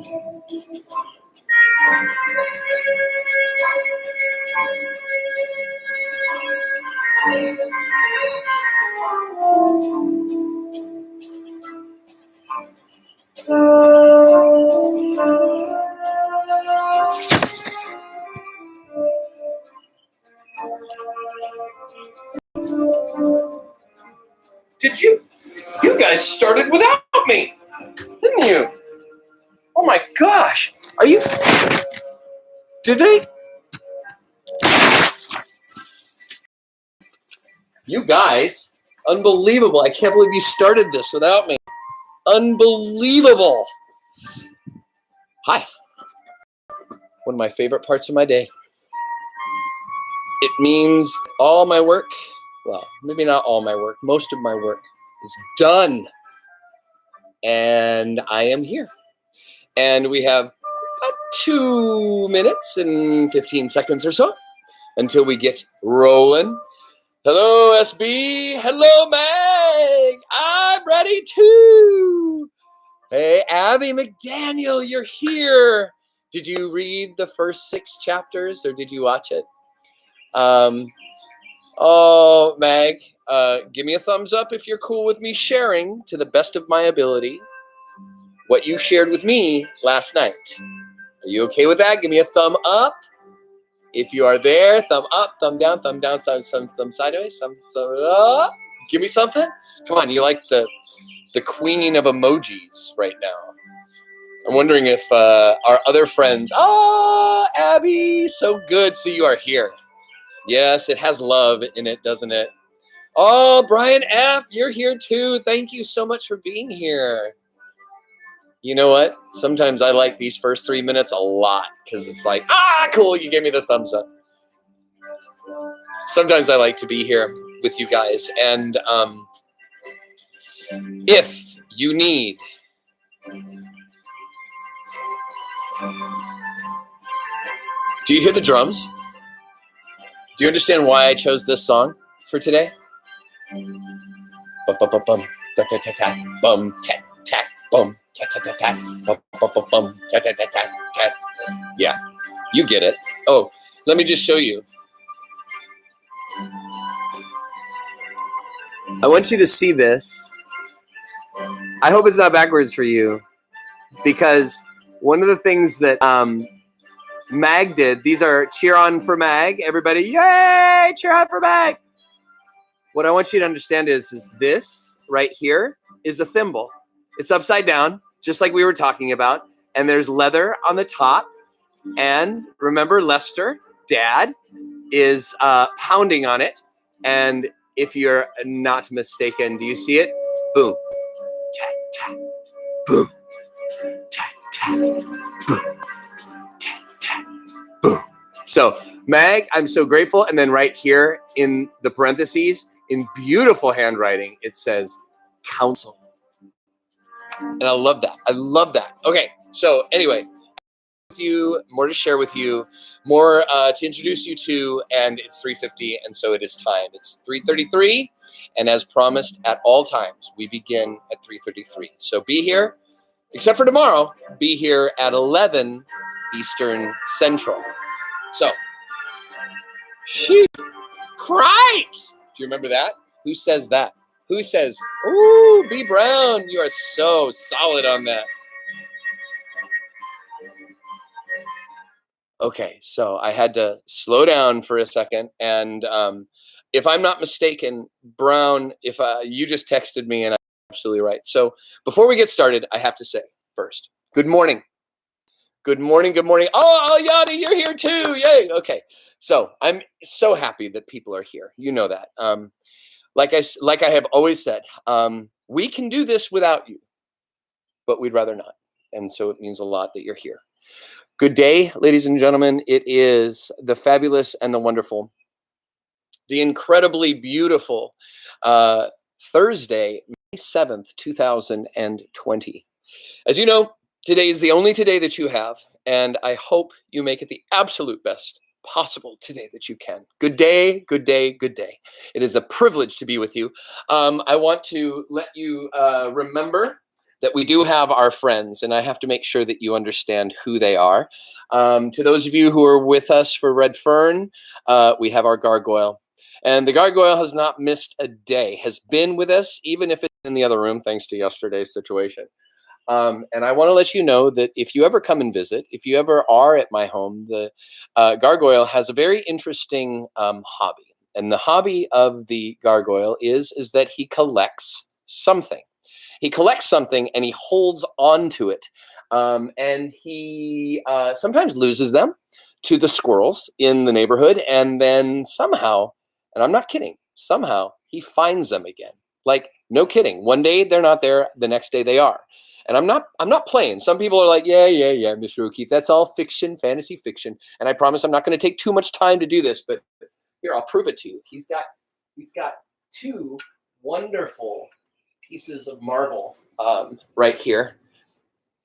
Did you guys started without me, didn't you? Oh my gosh. Did they? You guys, unbelievable. I can't believe you started this without me. Unbelievable. Hi. One of my favorite parts of my day. It means all my work, well, maybe not all my work, most of my work is done. And I am here. And we have about 2 minutes and 15 seconds or so until we get rolling. Hello, SB. Hello, Meg. I'm ready too. Hey, Abby McDaniel, you're here. Did you read the first 6 chapters or did you watch it? Oh, Meg, give me a thumbs up if you're cool with me sharing to the best of my ability what you shared with me last night. Are you okay with that? Give me a thumb up. If you are there, thumb up, thumb down, thumb sideways, thumb up. Give me something. Come on, you like the queening of emojis right now. I'm wondering if our other friends, Abby, so good. So you are here. Yes, it has love in it, doesn't it? Oh, Brian F., you're here too. Thank you so much for being here. You know what? Sometimes I like these first 3 minutes a lot because it's like, cool, you gave me the thumbs up. Sometimes I like to be here with you guys. And if you need do you hear the drums? Do you understand why I chose this song for today? Bum, bum, bum, bum, ta ta ta ta, bum, tat tat, bum, tat tat tat tat, bum, bum, bum, bum, tat tat tat tat, tat. Yeah, you get it. Oh, let me just show you. I want you to see this. I hope it's not backwards for you, because one of the things that Mag did, these are cheer on for Mag. Everybody, yay, cheer on for Mag. What I want you to understand is this right here is a thimble. It's upside down, just like we were talking about. And there's leather on the top. And remember, Lester, Dad, is pounding on it. And if you're not mistaken, do you see it? Boom, tat, tat, boom, tat, tat, boom, tat, tat, boom. So, Mag, I'm so grateful. And then right here in the parentheses, in beautiful handwriting, it says counsel. And I love that. I love that. Okay, so anyway, more to share with you, more to introduce you to, and it's 3:50, and so it is time. It's 3:33, and as promised, at all times, we begin at 3:33. So be here, except for tomorrow, be here at 11 Eastern Central. So, cripes! Do you remember that? Who says that? Who says, ooh, B. Brown, you are so solid on that. Okay, so I had to slow down for a second. And if I'm not mistaken, Brown, if you just texted me and I'm absolutely right. So before we get started, I have to say first, good morning. Good morning, good morning. Oh, Yanni, you're here too. Yay. Okay, so I'm so happy that people are here. You know that. Like I have always said, we can do this without you, but we'd rather not. And so it means a lot that you're here. Good day, ladies and gentlemen. It is the fabulous and the wonderful, the incredibly beautiful Thursday, May 7th, 2020. As you know, today is the only today that you have, and I hope you make it the absolute best possible today that you can. Good day, good day, good day. It is a privilege to be with you. I want to let you remember that we do have our friends, and I have to make sure that you understand who they are. To those of you who are with us for Red Fern, we have our gargoyle. And the gargoyle has not missed a day, has been with us, even if it's in the other room, thanks to yesterday's situation. And I want to let you know that if you ever come and visit, if you ever are at my home, the gargoyle has a very interesting hobby. And the hobby of the gargoyle is that he collects something. He collects something and he holds on to it. And he sometimes loses them to the squirrels in the neighborhood. And then somehow, and I'm not kidding, somehow he finds them again. Like, no kidding. One day they're not there, the next day they are. And I'm not playing. Some people are like, yeah, Mr. O'Keefe, that's all fiction, fantasy fiction. And I promise I'm not going to take too much time to do this, but here, I'll prove it to you. He's got two wonderful pieces of marble right here.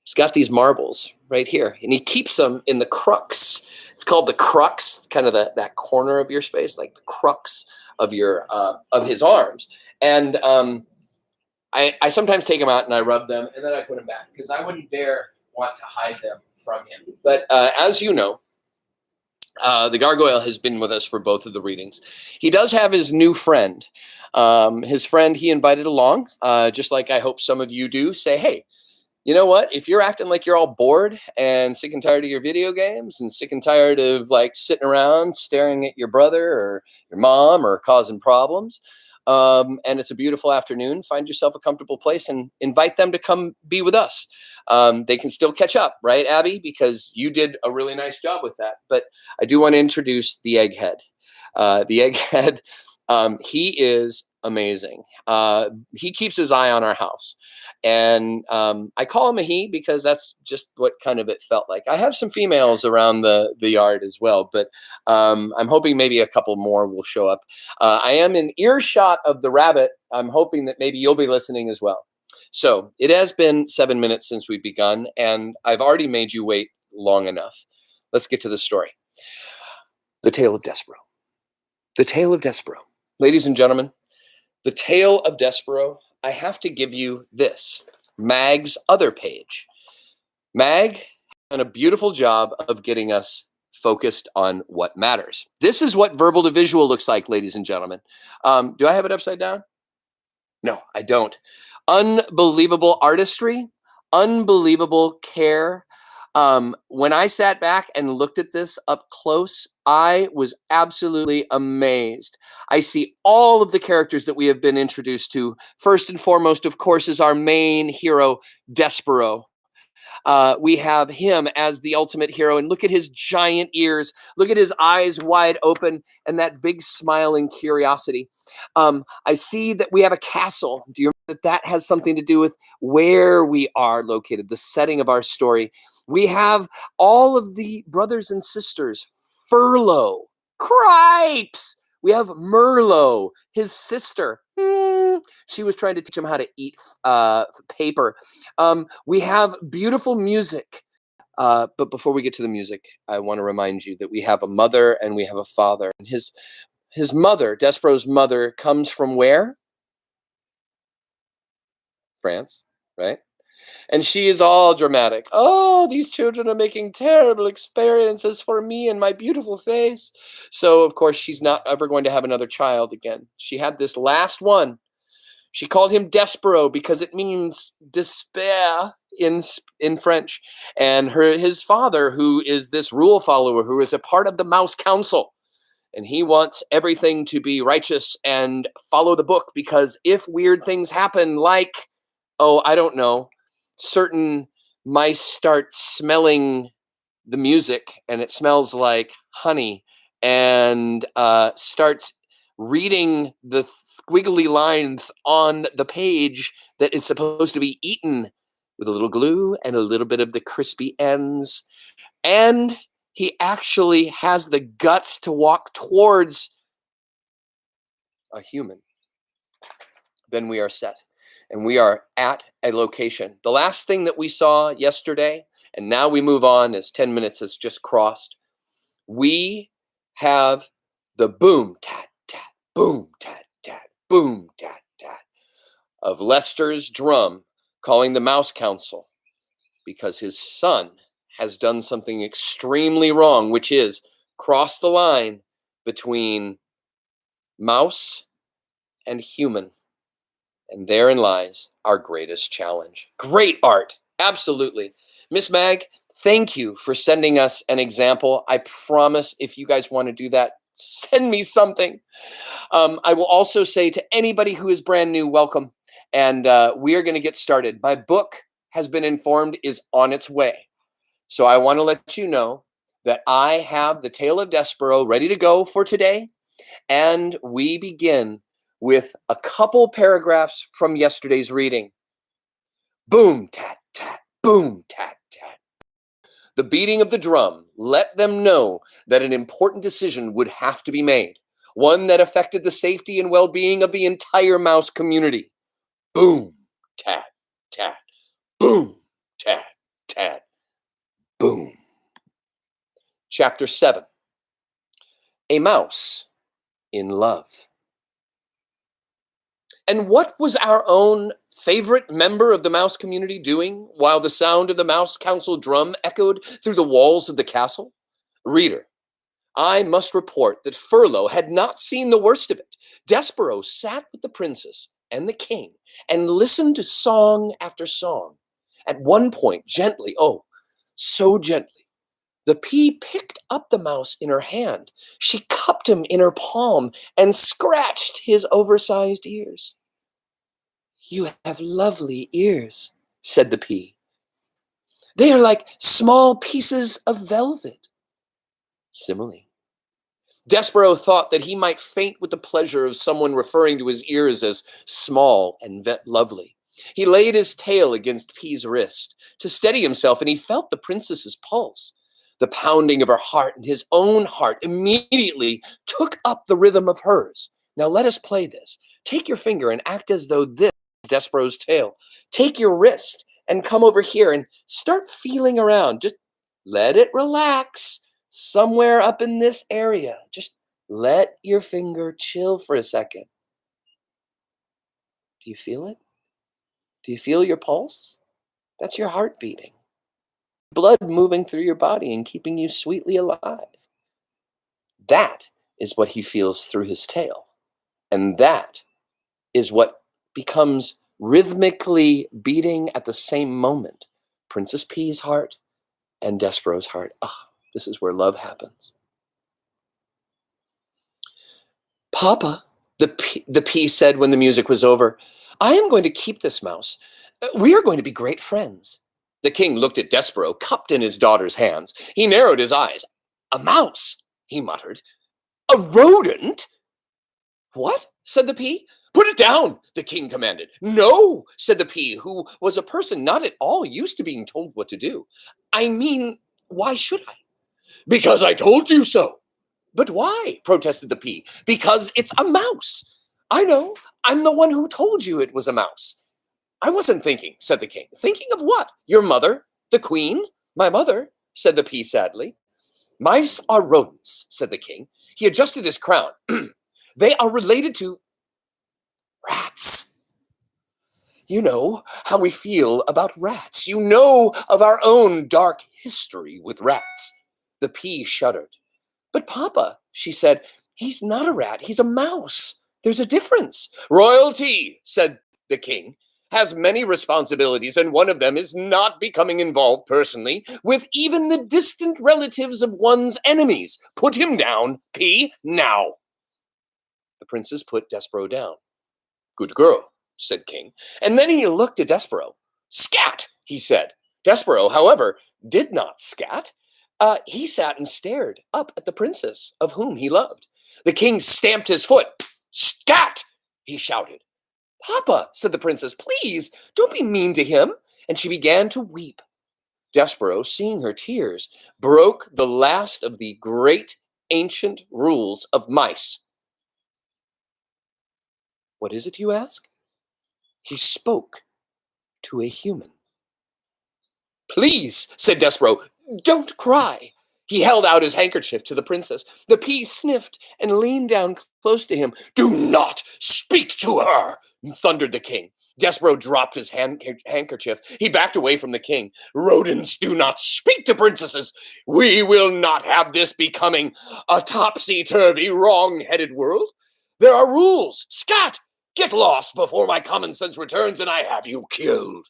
He's got these marbles right here, and he keeps them in the crux. It's called the crux, kind of that corner of your space, like the crux of your of his arms. And I sometimes take them out and I rub them, and then I put them back because I wouldn't dare want to hide them from him. But as you know, the gargoyle has been with us for both of the readings. He does have his new friend. His friend he invited along, just like I hope some of you do. Say, hey, you know what? If you're acting like you're all bored and sick and tired of your video games and sick and tired of like sitting around staring at your brother or your mom or causing problems, and it's a beautiful afternoon, find yourself a comfortable place and invite them to come be with us. They can still catch up, right, Abby? Because you did a really nice job with that. But I do want to introduce the egghead. The egghead, he is amazing. He keeps his eye on our house. And I call him a he because that's just what kind of it felt like. I have some females around the yard as well, but I'm hoping maybe a couple more will show up. I am in earshot of the rabbit. I'm hoping that maybe you'll be listening as well. So it has been 7 minutes since we've begun, and I've already made you wait long enough. Let's get to the story. The Tale of Despereaux. The Tale of Despereaux. Ladies and gentlemen, the Tale of Despereaux. I have to give you this, Mag's other page. Mag has done a beautiful job of getting us focused on what matters. This is what verbal to visual looks like, ladies and gentlemen. Do I have it upside down? No, I don't. Unbelievable artistry, unbelievable care. When I sat back and looked at this up close, I was absolutely amazed. I see all of the characters that we have been introduced to. First and foremost, of course, is our main hero, Despereaux. We have him as the ultimate hero, and look at his giant ears. Look at his eyes wide open and that big smiling curiosity. I see that we have a castle. Do you remember that has something to do with where we are located, the setting of our story? We have all of the brothers and sisters. Furlough, Cripes. We have Merlot, his sister. She was trying to teach him how to eat paper. We have beautiful music. But before we get to the music, I want to remind you that we have a mother and we have a father. And his mother, Despereaux's mother, comes from where? France, right? And she is all dramatic. Oh, these children are making terrible experiences for me and my beautiful face. So, of course, she's not ever going to have another child again. She had this last one. She called him Despereaux because it means despair in French. And his father, who is this rule follower, who is a part of the Mouse Council, and he wants everything to be righteous and follow the book, because if weird things happen, like, oh, I don't know, certain mice start smelling the music and it smells like honey, and starts reading the squiggly lines on the page that is supposed to be eaten with a little glue and a little bit of the crispy ends. And he actually has the guts to walk towards a human. Then we are set. And we are at a location. The last thing that we saw yesterday, and now we move on as 10 minutes has just crossed, we have the boom, tat, tat, boom, tat, tat, boom, tat, tat of Lester's drum calling the Mouse Council because his son has done something extremely wrong, which is cross the line between mouse and human. And therein lies our greatest challenge. Great art, absolutely. Miss Mag, thank you for sending us an example. I promise if you guys want to do that, send me something. I will also say to anybody who is brand new, welcome. And we are going to get started. My book has been informed is on its way. So I want to let you know that I have the Tale of Despereaux ready to go for today. And we begin with a couple paragraphs from yesterday's reading. Boom, tat, tat, boom, tat, tat. The beating of the drum let them know that an important decision would have to be made, one that affected the safety and well-being of the entire mouse community. Boom, tat, tat, boom, tat, tat, boom. Chapter 7. A Mouse in Love. And what was our own favorite member of the mouse community doing while the sound of the Mouse Council drum echoed through the walls of the castle? Reader, I must report that Furlough had not seen the worst of it. Despereaux sat with the princess and the king and listened to song after song. At one point, gently, oh, so gently, the pea picked up the mouse in her hand. She cupped him in her palm and scratched his oversized ears. You have lovely ears, said the pea. They are like small pieces of velvet. Simile. Despereaux thought that he might faint with the pleasure of someone referring to his ears as small and lovely. He laid his tail against Pea's wrist to steady himself, and he felt the princess's pulse. The pounding of her heart and his own heart immediately took up the rhythm of hers. Now let us play this. Take your finger and act as though this is Despereaux's tail. Take your wrist and come over here and start feeling around. Just let it relax somewhere up in this area. Just let your finger chill for a second. Do you feel it? Do you feel your pulse? That's your heart beating. Blood moving through your body and keeping you sweetly alive. That is what he feels through his tail. And that is what becomes rhythmically beating at the same moment. Princess Pea's heart and Despereaux's heart. Ah, this is where love happens. Papa, the pea said when the music was over, I am going to keep this mouse. We are going to be great friends. The king looked at Despereaux, cupped in his daughter's hands. He narrowed his eyes. A mouse, he muttered. A rodent? What? Said the pea. Put it down, the king commanded. No, said the pea, who was a person not at all used to being told what to do. I mean, why should I? Because I told you so. But why? Protested the pea. Because it's a mouse. I know. I'm the one who told you it was a mouse. I wasn't thinking, said the king. Thinking of what? Your mother? The queen? My mother, said the pea sadly. Mice are rodents, said the king. He adjusted his crown. They are related to rats. You know how we feel about rats. You know of our own dark history with rats. The pea shuddered. But Papa, she said, he's not a rat. He's a mouse. There's a difference. Royalty, said the king, has many responsibilities, and one of them is not becoming involved personally with even the distant relatives of one's enemies. Put him down, Pea, now. The princess put Despereaux down. Good girl, said King. And then he looked at Despereaux. Scat, he said. Despereaux, however, did not scat. He sat and stared up at the princess, of whom he loved. The king stamped his foot. Scat, he shouted. Papa, said the princess, please, don't be mean to him. And she began to weep. Despereaux, seeing her tears, broke the last of the great ancient rules of mice. What is it, you ask? He spoke to a human. Please, said Despereaux, don't cry. He held out his handkerchief to the princess. The pea sniffed and leaned down close to him. Do not speak to her, thundered the king. Despereaux dropped his handkerchief. He backed away from the king. Rodents do not speak to princesses. We will not have this becoming a topsy-turvy, wrong-headed world. There are rules. Scat! Get lost before my common sense returns and I have you killed.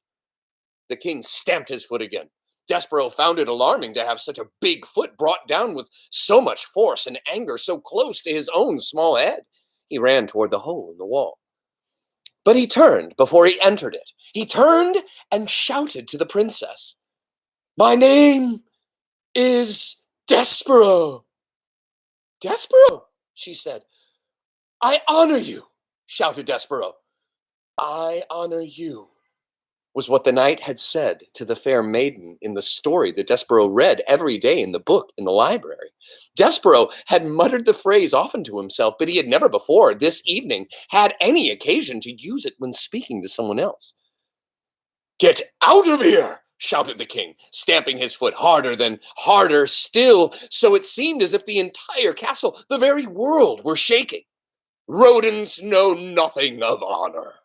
The king stamped his foot again. Despereaux found it alarming to have such a big foot brought down with so much force and anger so close to his own small head. He ran toward the hole in the wall. But he turned before he entered it. He turned and shouted to the princess, "My name is Despereaux." "Despereaux," she said. "I honor you," shouted Despereaux. "I honor you," was what the knight had said to the fair maiden in the story that Despereaux read every day in the book in the library. Despereaux had muttered the phrase often to himself, but he had never before, this evening, had any occasion to use it when speaking to someone else. "Get out of here!" shouted the king, stamping his foot harder still, so it seemed as if the entire castle, the very world, were shaking. "Rodents know nothing of honor."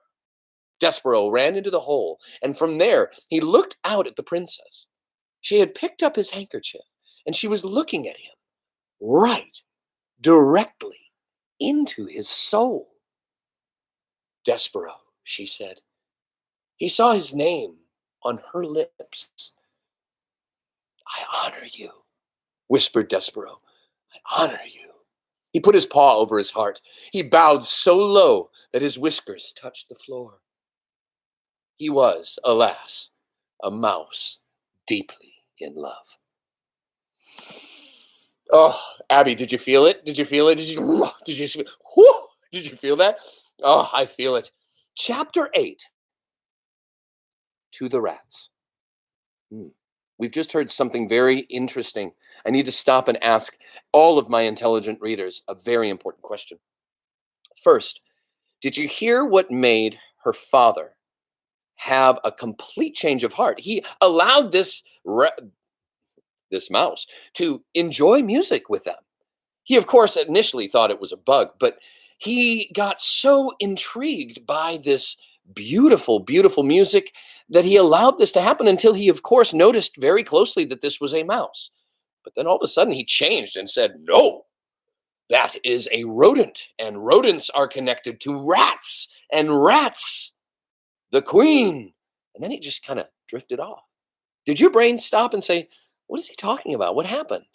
Despereaux ran into the hole, and from there he looked out at the princess. She had picked up his handkerchief, and she was looking at him, right, directly, into his soul. "Despereaux," she said. He saw his name on her lips. "I honor you," whispered Despereaux. "I honor you." He put his paw over his heart. He bowed so low that his whiskers touched the floor. He was, alas, a mouse deeply in love. Oh, Abby, did you feel it? Did you feel it? Did you feel that? Oh, I feel it. Chapter 8, To the Rats. We've just heard something very interesting. I need to stop and ask all of my intelligent readers a very important question. First, did you hear what made her father have a complete change of heart? He allowed this mouse to enjoy music with them. He, of course, initially thought it was a bug, but he got so intrigued by this beautiful, beautiful music that he allowed this to happen until he, of course, noticed very closely that this was a mouse. But then all of a sudden he changed and said, "No, that is a rodent, and rodents are connected to rats, and rats, the queen." And then he just kind of drifted off. Did your brain stop and say, "What is he talking about? What happened?"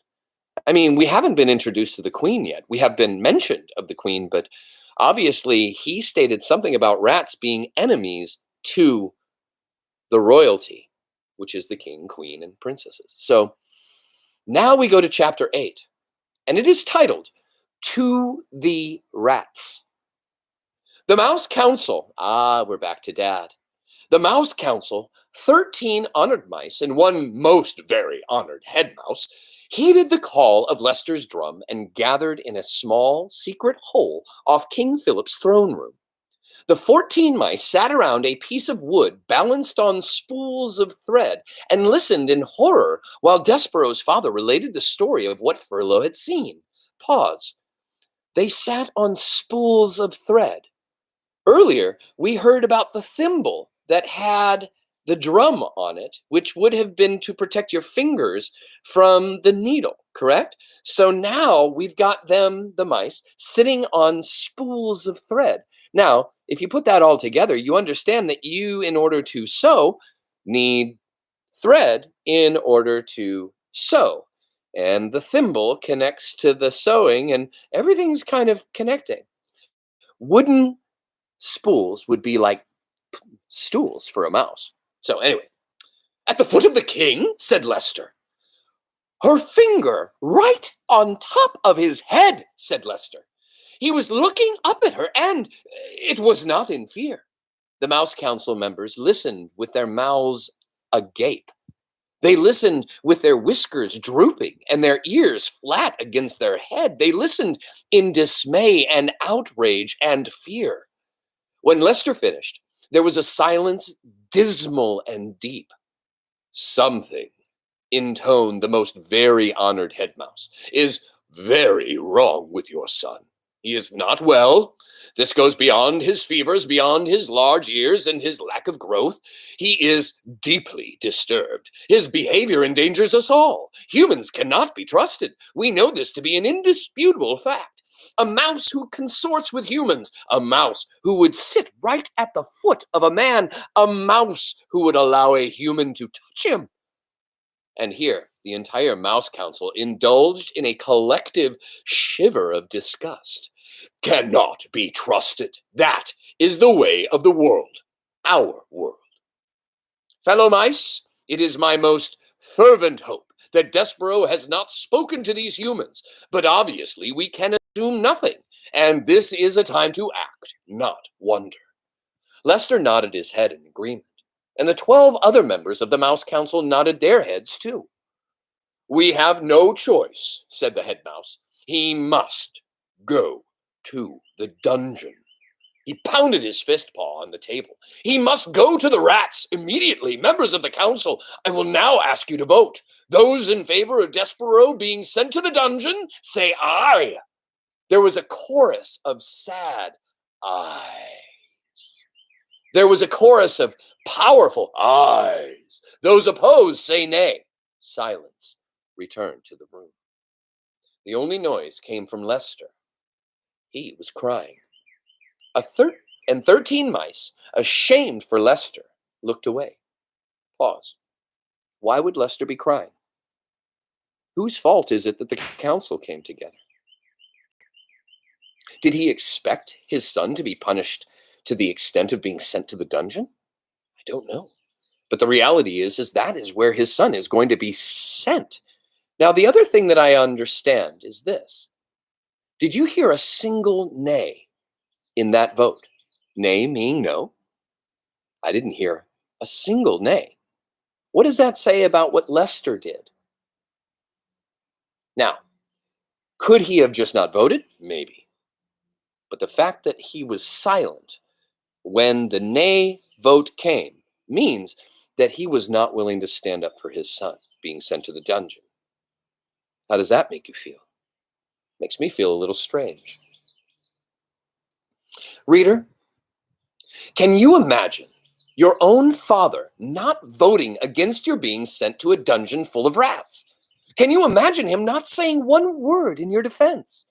I mean, we haven't been introduced to the queen yet. We have been mentioned of the queen, but obviously he stated something about rats being enemies to the royalty, which is the king, queen, and princesses. So now we go to chapter 8, and it is titled, To the Rats. The Mouse Council. We're back to Dad. The Mouse Council, 13 honored mice and one most very honored head mouse, heeded the call of Leicester's drum and gathered in a small secret hole off King Philip's throne room. The 14 mice sat around a piece of wood balanced on spools of thread and listened in horror while Despereaux's father related the story of what Furlough had seen. Pause. They sat on spools of thread. Earlier, we heard about the thimble that had the drum on it, which would have been to protect your fingers from the needle, correct? So now we've got them, the mice, sitting on spools of thread. Now, if you put that all together, you understand that you, in order to sew, need thread in order to sew. And the thimble connects to the sewing, and everything's kind of connecting. Wooden spools would be like stools for a mouse. So anyway, "At the foot of the king," said Leicester. "Her finger right on top of his head," said Leicester. "He was looking up at her, and it was not in fear." The Mouse Council members listened with their mouths agape. They listened with their whiskers drooping and their ears flat against their head. They listened in dismay and outrage and fear. When Leicester finished, there was a silence dismal and deep. "Something," intoned the most very honored head mouse, "is very wrong with your son. He is not well. This goes beyond his fevers, beyond his large ears and his lack of growth. He is deeply disturbed. His behavior endangers us all. Humans cannot be trusted. We know this to be an indisputable fact. A mouse who consorts with humans, a mouse who would sit right at the foot of a man, a mouse who would allow a human to touch him. And here, the entire Mouse Council indulged in a collective shiver of disgust. Cannot be trusted. That is the way of the world, our world. Fellow mice, it is my most fervent hope that Despereaux has not spoken to these humans, but obviously we can assume nothing, and this is a time to act, not wonder. Lester nodded his head in agreement, and the 12 other members of the Mouse Council nodded their heads too. We have no choice, said the head mouse. He must go to the dungeon. He pounded his fist paw on the table. He must go to the rats immediately. Members of the council, I will now ask you to vote. Those in favor of Despereaux being sent to the dungeon, say aye. There was a chorus of sad ayes. There was a chorus of powerful ayes. Those opposed say nay. Silence returned to the room. The only noise came from Lester. He was crying. 13 mice, ashamed for Lester, looked away. Pause. Why would Lester be crying? Whose fault is it that the council came together? Did he expect his son to be punished to the extent of being sent to the dungeon? I don't know. But the reality is that is where his son is going to be sent. Now, the other thing that I understand is this. Did you hear a single nay in that vote? Nay meaning no. I didn't hear a single nay. What does that say about what Lester did? Now, could he have just not voted? Maybe. But the fact that he was silent when the nay vote came means that he was not willing to stand up for his son being sent to the dungeon. How does that make you feel? Makes me feel a little strange. Reader, can you imagine your own father not voting against your being sent to a dungeon full of rats? Can you imagine him not saying one word in your defense?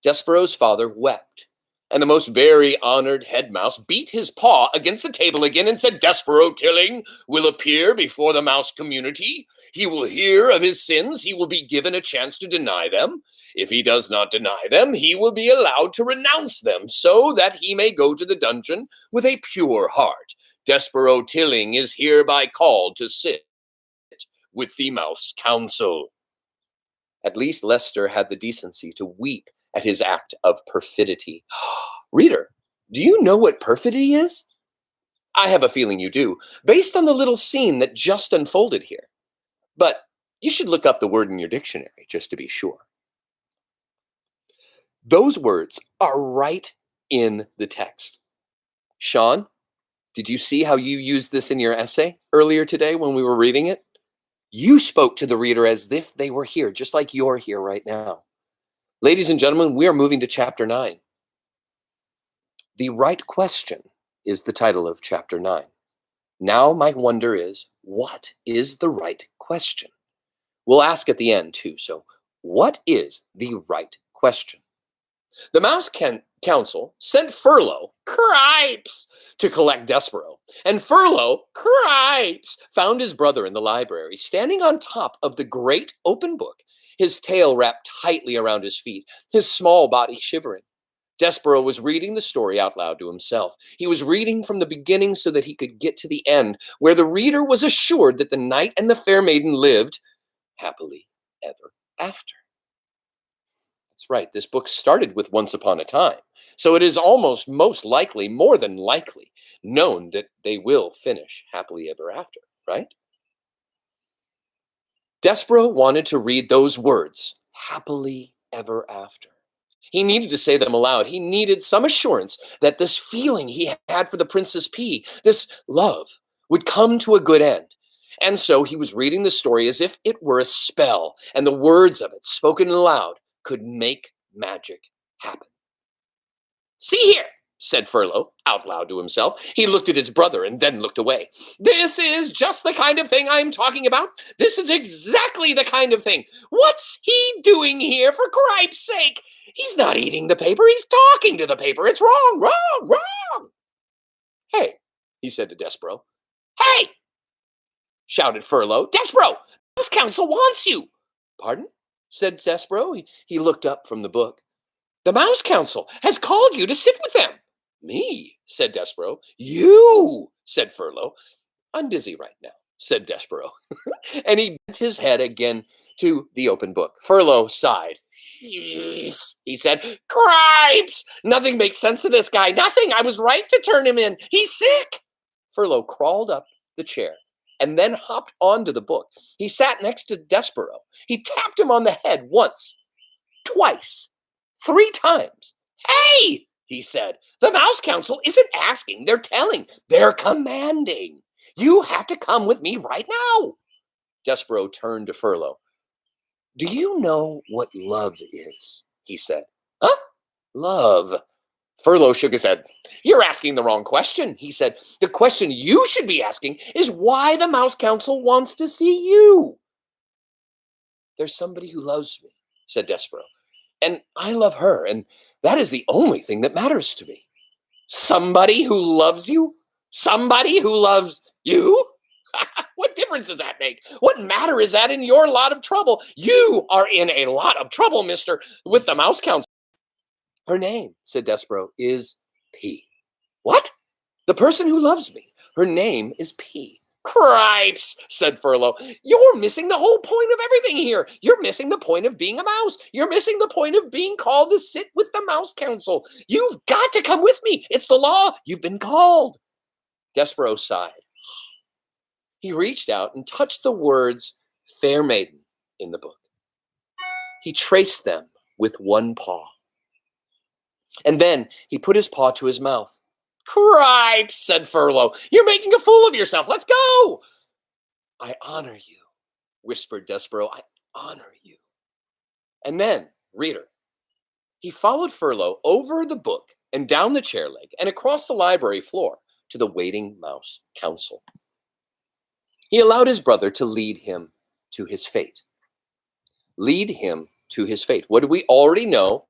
Despereaux's father wept, and the most very honored head mouse beat his paw against the table again and said, Despereaux Tilling will appear before the mouse community. He will hear of his sins. He will be given a chance to deny them. If he does not deny them, he will be allowed to renounce them so that he may go to the dungeon with a pure heart. Despereaux Tilling is hereby called to sit with the Mouse Council. At least Lester had the decency to weep at his act of perfidy. Reader, do you know what perfidy is? I have a feeling you do, based on the little scene that just unfolded here. But you should look up the word in your dictionary just to be sure. Those words are right in the text. Sean, did you see how you used this in your essay earlier today when we were reading it? You spoke to the reader as if they were here, just like you're here right now. Ladies and gentlemen, we are moving to chapter 9. The right question is the title of chapter 9. Now my wonder is, what is the right question? We'll ask at the end too, so what is the right question? The Mouse Council sent Furlough, cripes, to collect Despereaux. And Furlough, cripes, found his brother in the library, standing on top of the great open book, his tail wrapped tightly around his feet, his small body shivering. Despereaux was reading the story out loud to himself. He was reading from the beginning so that he could get to the end, where the reader was assured that the knight and the fair maiden lived happily ever after. That's right, this book started with Once Upon a Time, so it is almost most likely, more than likely, known that they will finish happily ever after, right? Despereaux wanted to read those words, happily ever after. He needed to say them aloud. He needed some assurance that this feeling he had for the Princess P, this love, would come to a good end. And so he was reading the story as if it were a spell, and the words of it, spoken aloud, could make magic happen. See here, said Furlough out loud to himself. He looked at his brother and then looked away. This is just the kind of thing I'm talking about. This is exactly the kind of thing. What's he doing here, for cripe's sake? He's not eating the paper. He's talking to the paper. It's wrong, wrong, wrong. Hey, he said to Despereaux. Hey, shouted Furlough. Despereaux, this council wants you. Pardon? Said Despereaux. He looked up from the book. The Mouse Council has called you to sit with them. Me, said Despereaux. You, said Furlough. I'm busy right now, said Despereaux. And he bent his head again to the open book. Furlough sighed. He said, Cripes! Nothing makes sense to this guy. Nothing. I was right to turn him in. He's sick. Furlough crawled up the chair and then hopped onto the book. He sat next to Despereaux. He tapped him on the head once, twice, 3 times. Hey, he said, the Mouse Council isn't asking, they're telling, they're commanding. You have to come with me right now. Despereaux turned to Furlough. Do you know what love is? He said. Huh? Love. Furlough shook his head. You're asking the wrong question, he said. The question you should be asking is why the Mouse Council wants to see you. There's somebody who loves me, said Despereaux. And I love her, and that is the only thing that matters to me. Somebody who loves you? Somebody who loves you? What difference does that make? What matter is that in your lot of trouble? You are in a lot of trouble, mister, with the Mouse Council. Her name, said Despereaux, is P. What? The person who loves me. Her name is P. Cripes, said Furlough. You're missing the whole point of everything here. You're missing the point of being a mouse. You're missing the point of being called to sit with the Mouse Council. You've got to come with me. It's the law. You've been called. Despereaux sighed. He reached out and touched the words Fair Maiden in the book. He traced them with one paw. And then he put his paw to his mouth. Cripes, said Furlough. You're making a fool of yourself. Let's go. I honor you, whispered Despereaux. I honor you. And then, reader, he followed Furlough over the book and down the chair leg and across the library floor to the waiting Mouse Council. He allowed his brother to lead him to his fate. Lead him to his fate. What do we already know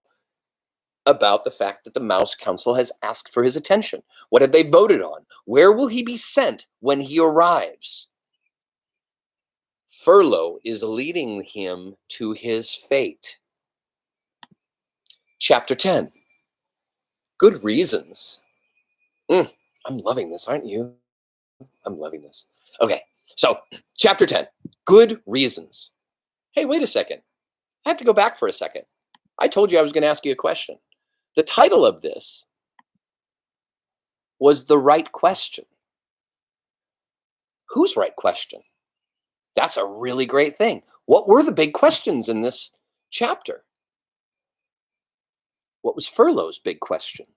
about the fact that the Mouse Council has asked for his attention? What have they voted on? Where will he be sent when he arrives? Furlough is leading him to his fate. Chapter 10. Good reasons. I'm loving this, aren't you? I'm loving this. Okay, so chapter 10. Good reasons. Hey, wait a second. I have to go back for a second. I told you I was going to ask you a question. The title of this was The Right Question. Whose right question? That's a really great thing. What were the big questions in this chapter? What was Furlough's big question?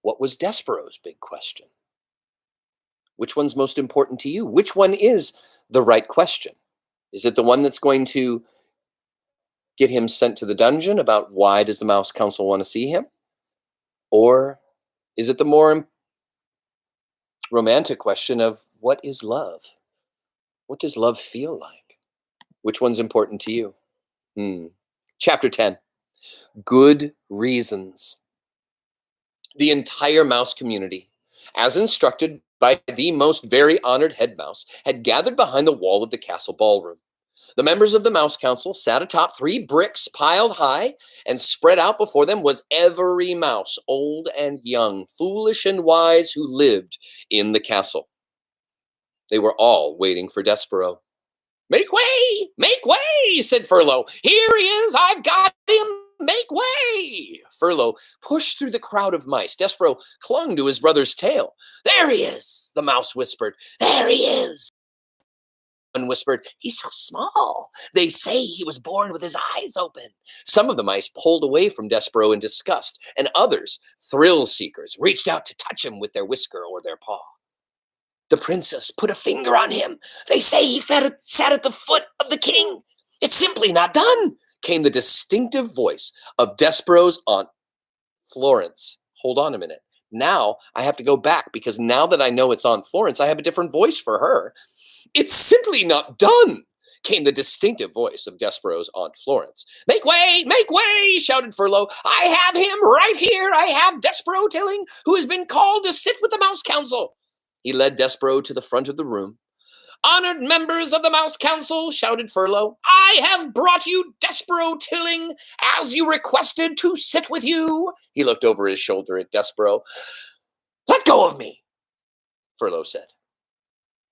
What was Despereaux's big question? Which one's most important to you? Which one is the right question? Is it the one that's going to get him sent to the dungeon about why does the Mouse Council want to see him? Or is it the more romantic question of what is love? What does love feel like? Which one's important to you? Chapter 10. Good reasons. The entire mouse community, as instructed by the most very honored head mouse, had gathered behind the wall of the castle ballroom. The members of the Mouse Council sat atop 3 bricks piled high, and spread out before them was every mouse, old and young, foolish and wise, who lived in the castle. They were all waiting for Despereaux. Make way, said Furlough. Here he is, I've got him, make way. Furlough pushed through the crowd of mice. Despereaux clung to his brother's tail. There he is, the mouse whispered. There he is. One whispered, he's so small. They say he was born with his eyes open. Some of the mice pulled away from Despereaux in disgust, and others, thrill seekers, reached out to touch him with their whisker or their paw. The princess put a finger on him. They say he sat at the foot of the king. It's simply not done. came the distinctive voice of Despereaux's Aunt Florence. Hold on a minute. Now I have to go back because now that I know it's Aunt Florence, I have a different voice for her. It's simply not done, came the distinctive voice of Despereaux's Aunt Florence. Make way, shouted Furlough. I have him right here. I have Despereaux Tilling, who has been called to sit with the Mouse Council. He led Despereaux to the front of the room. Honored members of the Mouse Council, shouted Furlough, I have brought you Despereaux Tilling, as you requested, to sit with you. He looked over his shoulder at Despereaux. Let go of me, Furlough said.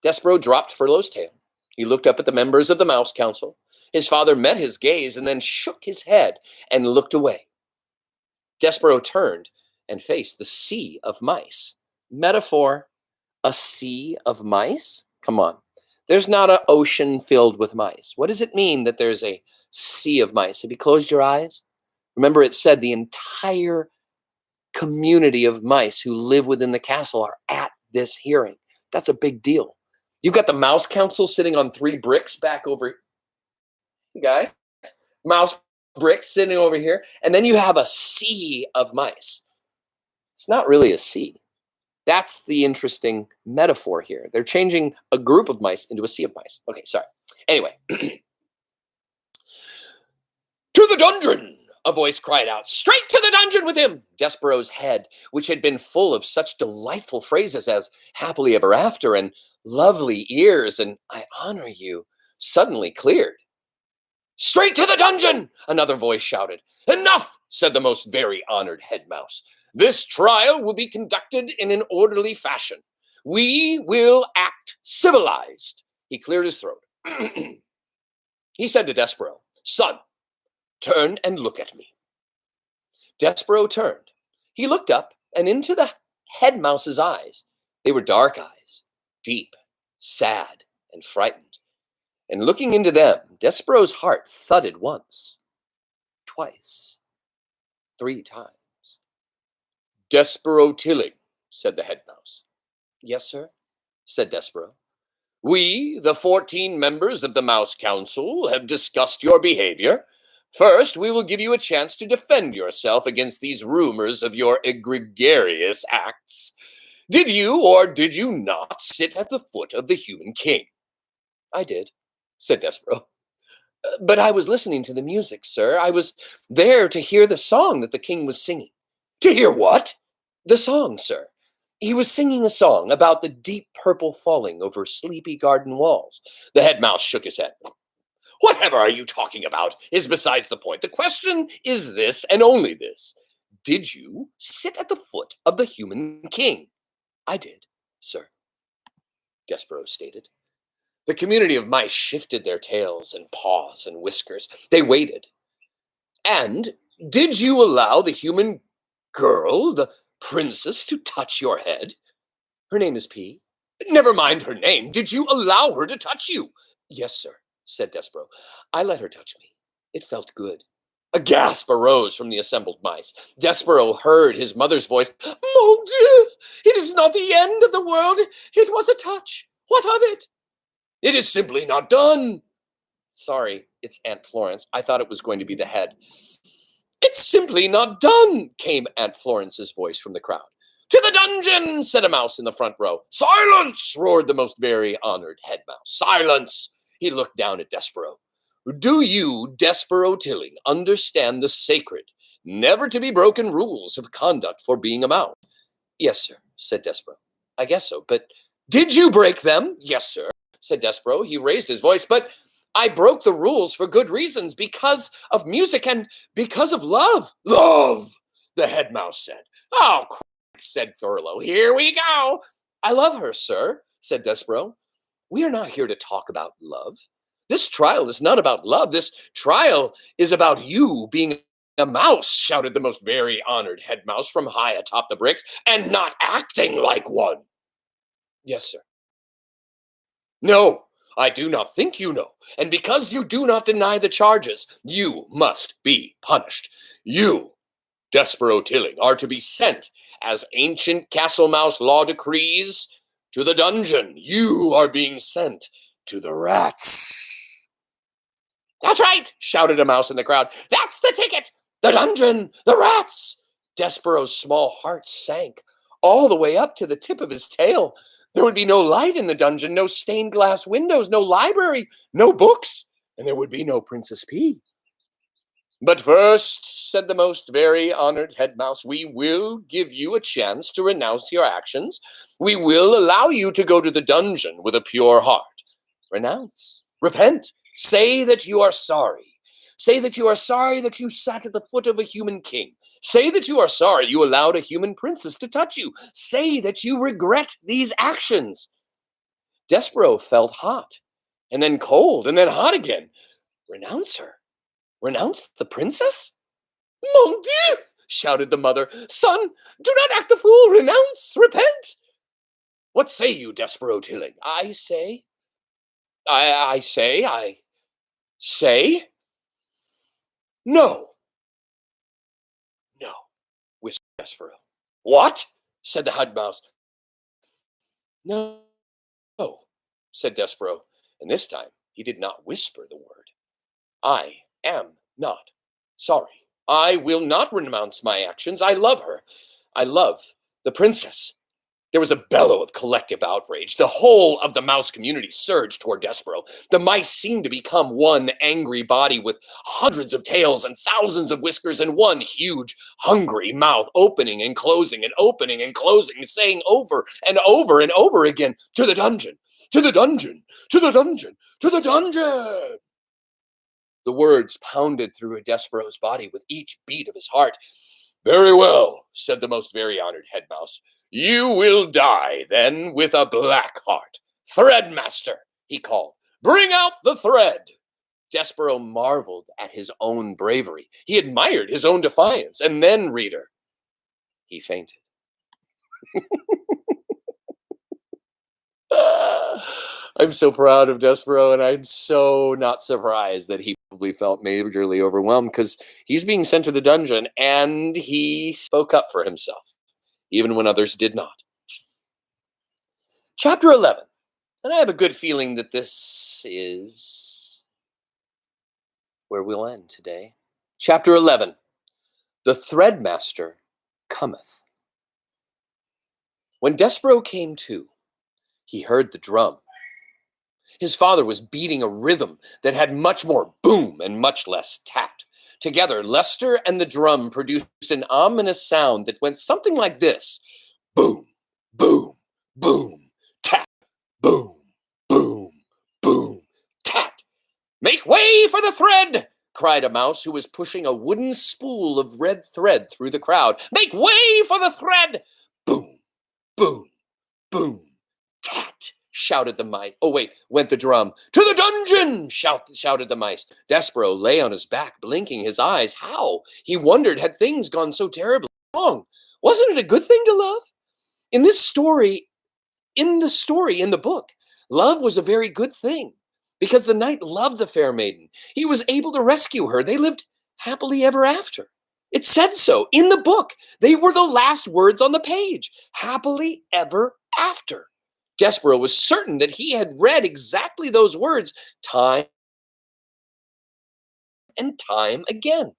Despereaux dropped Furlough's tail. He looked up at the members of the Mouse Council. His father met his gaze and then shook his head and looked away. Despereaux turned and faced the sea of mice. Metaphor, a sea of mice? Come on. There's not an ocean filled with mice. What does it mean that there's a sea of mice? Have you closed your eyes? Remember, it said the entire community of mice who live within the castle are at this hearing. That's a big deal. You've got the Mouse Council sitting on 3 bricks back over here. Guys, mouse bricks sitting over here. And then you have a sea of mice. It's not really a sea. That's the interesting metaphor here. They're changing a group of mice into a sea of mice. Okay, sorry. Anyway. To the dungeon, a voice cried out. Straight to the dungeon with him! Despereaux's head, which had been full of such delightful phrases as happily ever after and lovely ears and I honor you, suddenly cleared. Straight to the dungeon, another voice shouted. Enough, said the most very honored head mouse. This trial will be conducted in an orderly fashion. We will act civilized. He cleared his throat. He said to Despereaux, Son, turn and look at me. Despereaux turned. He looked up and into the head mouse's eyes. They were dark eyes, deep, sad, and frightened. And looking into them, Despereaux's heart thudded once, twice, 3 times. Despereaux Tilling, said the head mouse. Yes, sir, said Despereaux. We, the 14 members of the Mouse Council, have discussed your behavior. First, we will give you a chance to defend yourself against these rumors of your egregious acts. Did you or did you not sit at the foot of the human king? I did, said Despereaux. But I was listening to the music, sir. I was there to hear the song that the king was singing. To hear what? The song, sir. He was singing a song about the deep purple falling over sleepy garden walls. The head mouse shook his head. Whatever are you talking about is besides the point. The question is this and only this. Did you sit at the foot of the human king? I did, sir, Despereaux stated. The community of mice shifted their tails and paws and whiskers. They waited. And did you allow the human girl, the princess, to touch your head? Her name is P. Never mind her name. Did you allow her to touch you? Yes, sir, said Despereaux. I let her touch me. It felt good. A gasp arose from the assembled mice. Despereaux heard his mother's voice. Mon Dieu! It is not the end of the world. It was a touch. What of it? It is simply not done. Sorry, it's Aunt Florence. I thought it was going to be the head. It's simply not done, came Aunt Florence's voice from the crowd. To the dungeon, said a mouse in the front row. Silence, roared the most very honored head mouse. Silence. He looked down at Despereaux. Do you, Despereaux Tilling, understand the sacred, never to be broken rules of conduct for being a mouse? Yes, sir, said Despereaux. I guess so, but did you break them? Yes, sir, said Despereaux. He raised his voice, but I broke the rules for good reasons, because of music and because of love. Love, the head mouse said. Oh, crap, said Furlough. Here we go. I love her, sir, said Despereaux. We are not here to talk about love. This trial is not about love. This trial is about you being a mouse, shouted the most very honored head mouse from high atop the bricks, and not acting like one. Yes, sir. No, I do not think you know, and because you do not deny the charges, you must be punished. You, Despereaux Tilling, are to be sent, as ancient castle mouse law decrees, to the dungeon. You are being sent to the rats. That's right, shouted a mouse in the crowd. That's the ticket! The dungeon! The rats! Despereaux's small heart sank all the way up to the tip of his tail. There would be no light in the dungeon, no stained glass windows, no library, no books, and there would be no Princess P. But first, said the most very honored head mouse, we will give you a chance to renounce your actions. We will allow you to go to the dungeon with a pure heart. Renounce. Repent. Say that you are sorry. Say that you are sorry that you sat at the foot of a human king. Say that you are sorry you allowed a human princess to touch you. Say that you regret these actions. Despereaux felt hot, and then cold, and then hot again. Renounce her? Renounce the princess? Mon Dieu! Shouted the mother. Son, do not act the fool. Renounce. Repent. What say you, Despereaux Tilling? I say, no. No, whispered Despereaux. What? Said the head mouse. No, said Despereaux, and this time he did not whisper the word. I am not sorry. I will not renounce my actions. I love her. I love the princess. There was a bellow of collective outrage. The whole of the mouse community surged toward Despereaux. The mice seemed to become one angry body with hundreds of tails and thousands of whiskers and one huge, hungry mouth, opening and closing and opening and closing, saying over and over and over again, to the dungeon, to the dungeon, to the dungeon, to the dungeon. The words pounded through Despereaux's body with each beat of his heart. Very well, said the most very honored head mouse. You will die, then, with a black heart. Threadmaster, he called. Bring out the thread. Despereaux marveled at his own bravery. He admired his own defiance. And then, reader, he fainted. I'm so proud of Despereaux, and I'm so not surprised that he probably felt majorly overwhelmed because he's being sent to the dungeon, and he spoke up for himself, even when others did not. Chapter 11. And I have a good feeling that this is where we'll end today. Chapter 11. The Threadmaster Cometh. When Despereaux came to, he heard the drum. His father was beating a rhythm that had much more boom and much less tat. Together, Lester and the drum produced an ominous sound that went something like this. Boom, boom, boom, tat, boom, boom, boom, tat. Make way for the thread, cried a mouse who was pushing a wooden spool of red thread through the crowd. Make way for the thread! Boom, boom, boom, tat, shouted the mice. Oh, wait, went the drum. To the dungeon, shouted the mice. Despereaux lay on his back, blinking his eyes. How? He wondered, had things gone so terribly wrong? Wasn't it a good thing to love? In the story, in the book, love was a very good thing because the knight loved the fair maiden. He was able to rescue her. They lived happily ever after. It said so in the book. They were the last words on the page. Happily ever after. Despereaux was certain that he had read exactly those words time and time again.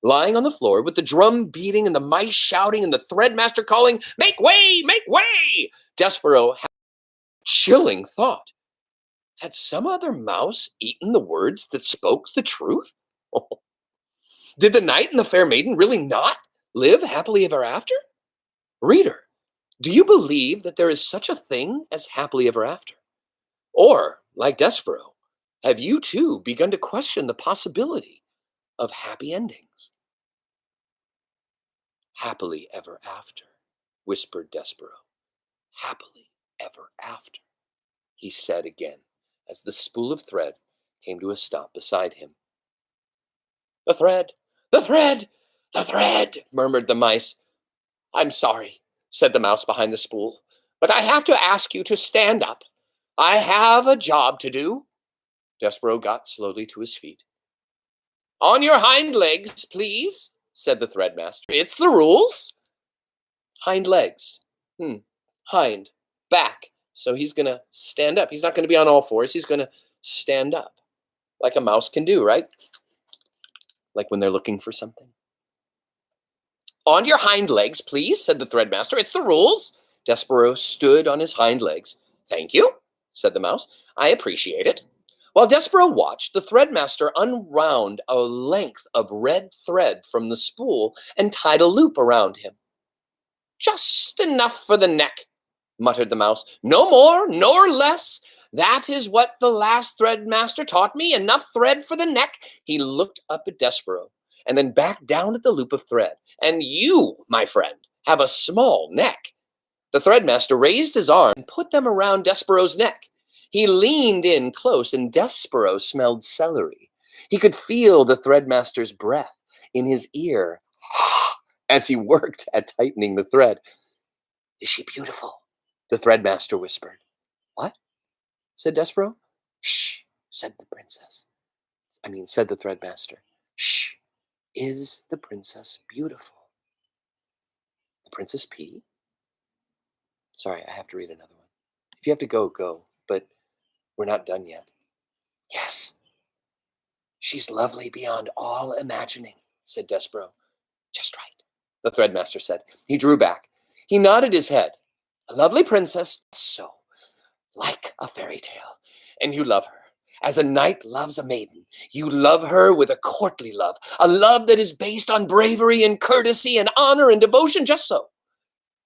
Lying on the floor with the drum beating and the mice shouting and the threadmaster calling, make way, make way! Despereaux had a chilling thought. Had some other mouse eaten the words that spoke the truth? Did the knight and the fair maiden really not live happily ever after? Reader, do you believe that there is such a thing as happily ever after? Or, like Despereaux, have you too begun to question the possibility of happy endings? Happily ever after, whispered Despereaux. Happily ever after, he said again, as the spool of thread came to a stop beside him. The thread, the thread, the thread, murmured the mice. I'm sorry, said the mouse behind the spool, but I have to ask you to stand up. I have a job to do. Despereaux got slowly to his feet. On your hind legs, please, said the threadmaster. It's the rules. Hind legs. Hind. Back. So he's going to stand up. He's not going to be on all fours. He's going to stand up. like a mouse can do, right? Like when they're looking for something. On your hind legs, please, said the threadmaster. It's the rules. Despereaux stood on his hind legs. Thank you, said the mouse. I appreciate it. While Despereaux watched, the threadmaster unwound a length of red thread from the spool and tied a loop around him. Just enough for the neck, muttered the mouse. No more, nor less. That is what the last threadmaster taught me. Enough thread for the neck. He looked up at Despereaux and then back down at the loop of thread. And you, my friend, have a small neck. The threadmaster raised his arm and put them around Despereaux's neck. He leaned in close, and Despereaux smelled celery. He could feel the threadmaster's breath in his ear as he worked at tightening the thread. Is she beautiful? The threadmaster whispered. What? Said Despereaux. Shh, said the threadmaster. Shh. Is the princess beautiful? The Princess P? Sorry, I have to read another one. If you have to go, go. But we're not done yet. Yes. She's lovely beyond all imagining, said Despereaux. Just right, the threadmaster said. He drew back. He nodded his head. A lovely princess, so, like a fairy tale. And you love her. As a knight loves a maiden, you love her with a courtly love, a love that is based on bravery and courtesy and honor and devotion, just so.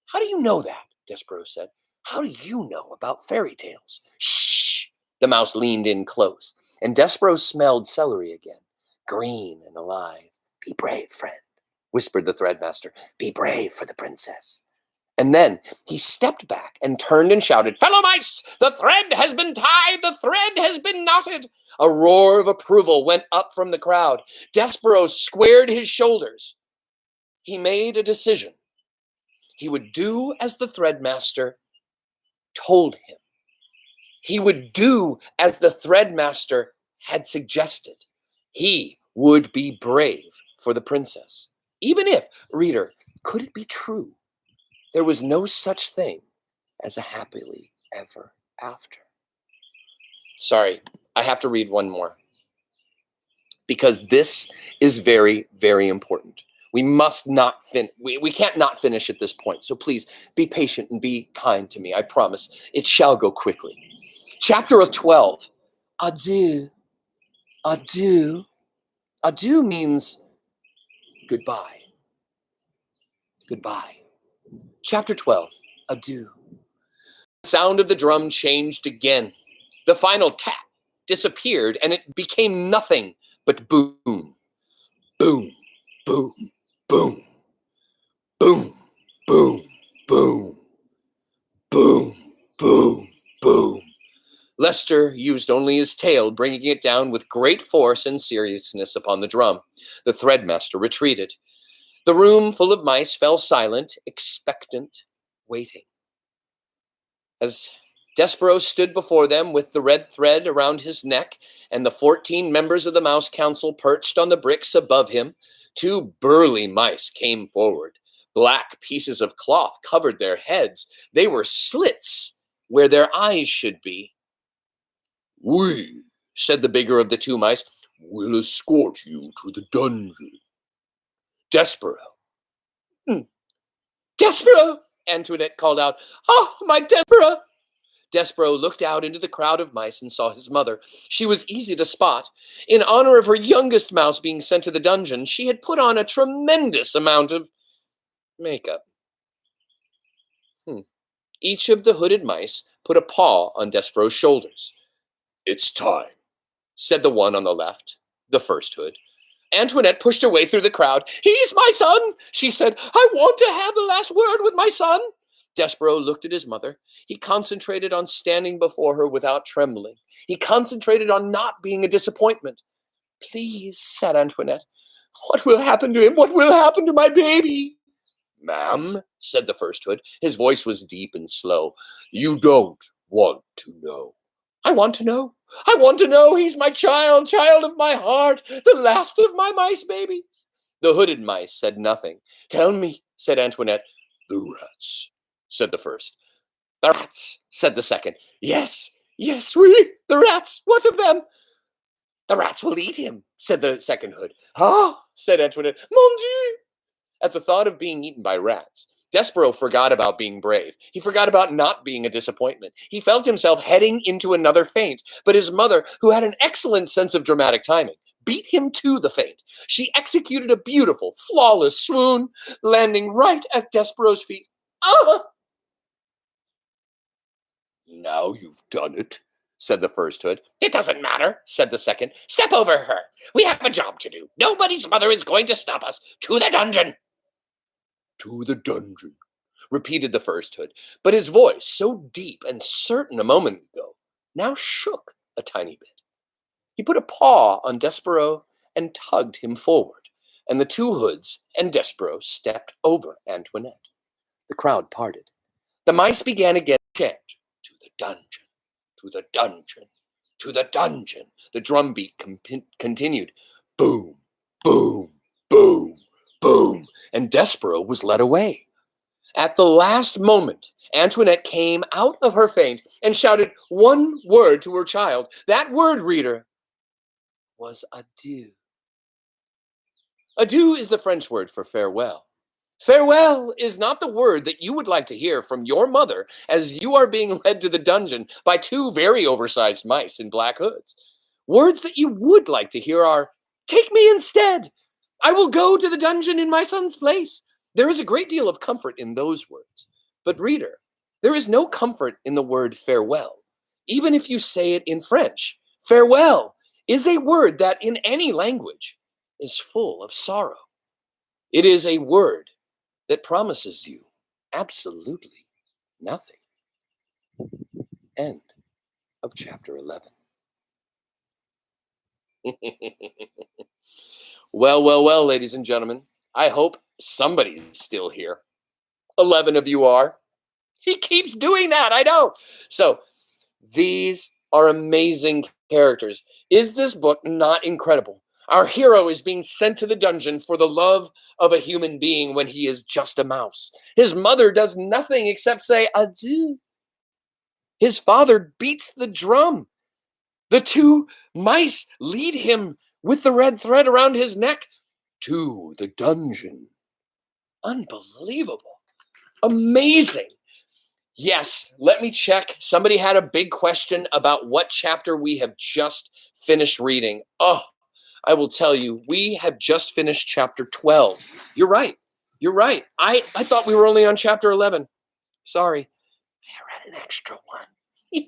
How do you know that? Despereaux said. How do you know about fairy tales? Shh! The mouse leaned in close, and Despereaux smelled celery again, green and alive. Be brave, friend, whispered the threadmaster. Be brave for the princess. And then he stepped back and turned and shouted, Fellow mice, the thread has been tied, the thread has been knotted. A roar of approval went up from the crowd. Despereaux squared his shoulders. He made a decision. He would do as the threadmaster told him. He would do as the threadmaster had suggested. He would be brave for the princess. Even if, reader, could it be true? There was no such thing as a happily ever after. Sorry, I have to read one more. Because this is very, very important. We must not we can't not finish at this point. So please be patient and be kind to me. I promise it shall go quickly. Chapter 12. Adieu. Adieu. Adieu means goodbye. Goodbye. Chapter 12. Adieu. The sound of the drum changed again. The final tap disappeared, and it became nothing but boom, boom, boom, boom, boom, boom, boom, boom, boom, boom. Lester used only his tail, bringing it down with great force and seriousness upon the drum. The threadmaster retreated. The room full of mice fell silent, expectant, waiting. As Despereaux stood before them with the red thread around his neck and the 14 members of the Mouse Council perched on the bricks above him, 2 burly mice came forward. Black pieces of cloth covered their heads. They were slits where their eyes should be. We, said the bigger of the 2 mice, will escort you to the dungeon. Despereaux. Despereaux, Antoinette called out. Oh, my Despereaux! Despereaux looked out into the crowd of mice and saw his mother. She was easy to spot. In honor of her youngest mouse being sent to the dungeon, she had put on a tremendous amount of makeup. Each of the hooded mice put a paw on Despereaux's shoulders. It's time, said the one on the left, the first hood. Antoinette pushed her way through the crowd. He's my son, she said. I want to have the last word with my son. Despereaux looked at his mother. He concentrated on standing before her without trembling. He concentrated on not being a disappointment. Please, said Antoinette. What will happen to him? What will happen to my baby? Ma'am, said the first hood. His voice was deep and slow. You don't want to know. I want to know. I want to know. He's my child, child of my heart, the last of my mice babies. The hooded mice said nothing. Tell me, said Antoinette. The rats, said the first. The rats, said the second. Yes, yes, the rats. What of them? The rats will eat him, said the second hood. Ah, said Antoinette. Mon Dieu! At the thought of being eaten by rats, Despereaux forgot about being brave. He forgot about not being a disappointment. He felt himself heading into another faint, but his mother, who had an excellent sense of dramatic timing, beat him to the faint. She executed a beautiful, flawless swoon, landing right at Despereaux's feet. Ah! Now you've done it, said the first hood. It doesn't matter, said the second. Step over her. We have a job to do. Nobody's mother is going to stop us. To the dungeon. To the dungeon, repeated the first hood, but his voice, so deep and certain a moment ago, now shook a tiny bit. He put a paw on Despereaux and tugged him forward, and the two hoods and Despereaux stepped over Antoinette. The crowd parted. The mice began again to chant, to the dungeon, to the dungeon, to the dungeon. The drumbeat continued, boom, boom, boom, boom, and Despereaux was led away. At the last moment, Antoinette came out of her faint and shouted one word to her child. That word, reader, was adieu. Adieu is the French word for farewell. Farewell is not the word that you would like to hear from your mother as you are being led to the dungeon by two very oversized mice in black hoods. Words that you would like to hear are, take me instead. I will go to the dungeon in my son's place. There is a great deal of comfort in those words. But reader, there is no comfort in the word farewell, even if you say it in French. Farewell is a word that in any language is full of sorrow. It is a word that promises you absolutely nothing. End of chapter 11. Well, ladies and gentlemen, I hope somebody's still here. 11 of you are. He keeps doing that, I know. So these are amazing characters. Is this book not incredible? Our hero is being sent to the dungeon for the love of a human being when he is just a mouse. His mother does nothing except say adieu. His father beats the drum. The two mice lead him with the red thread around his neck to the dungeon. Unbelievable. Amazing. Yes, let me check. Somebody had a big question about what chapter we have just finished reading. Oh, I will tell you, we have just finished chapter 12. You're right. You're right. I thought we were only on chapter 11. Sorry. I read an extra one.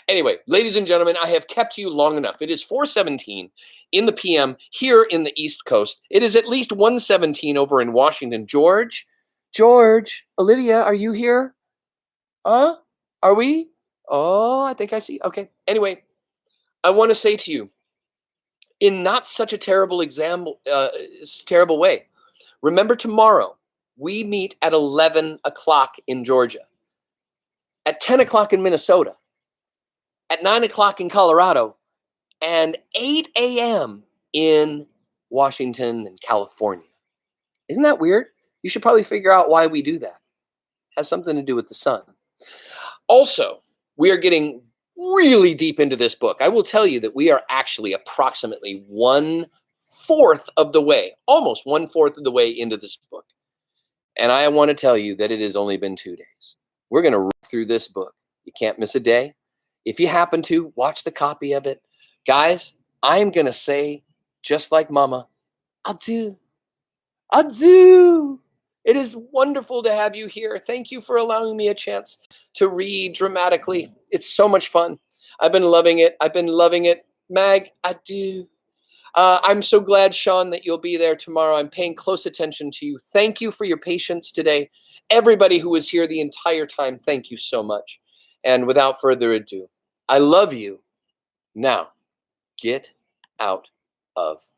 Anyway, ladies and gentlemen, I have kept you long enough. It is 4:17 in the PM here in the East Coast. It is at least 1:17 over in Washington. George, Olivia, are you here? Are we? Oh, I think I see. Okay. Anyway, I want to say to you, in not such a terrible terrible way, remember tomorrow we meet at 11 o'clock in Georgia, at 10 o'clock in Minnesota, at 9 o'clock in Colorado, and 8 a.m. in Washington and California. Isn't that weird? You should probably figure out why we do that. It has something to do with the sun. Also, we are getting really deep into this book. I will tell you that we are actually approximately 1/4 of the way, almost 1/4 of the way into this book. And I want to tell you that it has only been 2 days. We're going to run through this book. You can't miss a day. If you happen to, watch the copy of it. Guys, I'm going to say, just like Mama, adieu. Adieu. It is wonderful to have you here. Thank you for allowing me a chance to read dramatically. It's so much fun. I've been loving it. Mag, adieu. I'm so glad, Sean, that you'll be there tomorrow. I'm paying close attention to you. Thank you for your patience today. Everybody who was here the entire time, thank you so much. And without further ado, I love you. Now, get out of